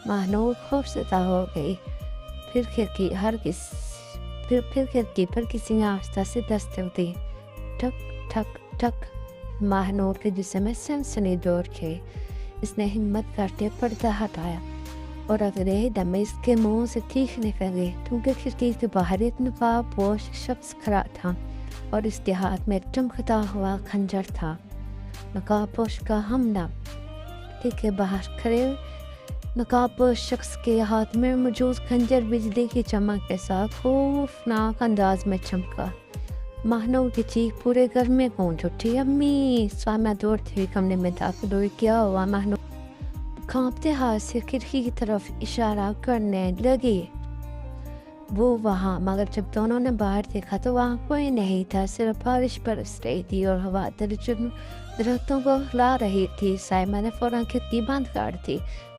महानूर खौफज़दा हो गई। फिर खिड़की पर किसी ने आहिस्ता से दस्तक दी। ठक ठक ठक। महानूर के जिस्म में सनसनी दौड़ गई। इसने हिम्मत करके पर्दा हटाया और अगले ही दम इसके मुंह से चीखने लगी, क्योंकि खिड़की के बाहर एक नकाबपोश शख्स खड़ा था और इसके हाथ में चमकता हुआ खंजर था। नकाबपोश का हमला के बाहर खड़े नकाबपोश शख्स के हाथ में मौजूद खंजर बिजली की चमक के साथ खौफनाक अंदाज में चमका। महानूर की चीख पूरे घर में गूंज उठी। अम्मी! स्वामा दौड़ती हुई कमरे में दाखिल हुई। क्या हुआ? महानूर कांपते हाथ से खिड़की की तरफ इशारा करने लगी। वो वहाँ, मगर जब दोनों ने बाहर देखा तो वहाँ कोई नहीं था। सिर्फ बारिश बरस रही थी और हवा दरख्तों को हिला रही थी। साइमा ने फौरन खिड़की बंद कर दी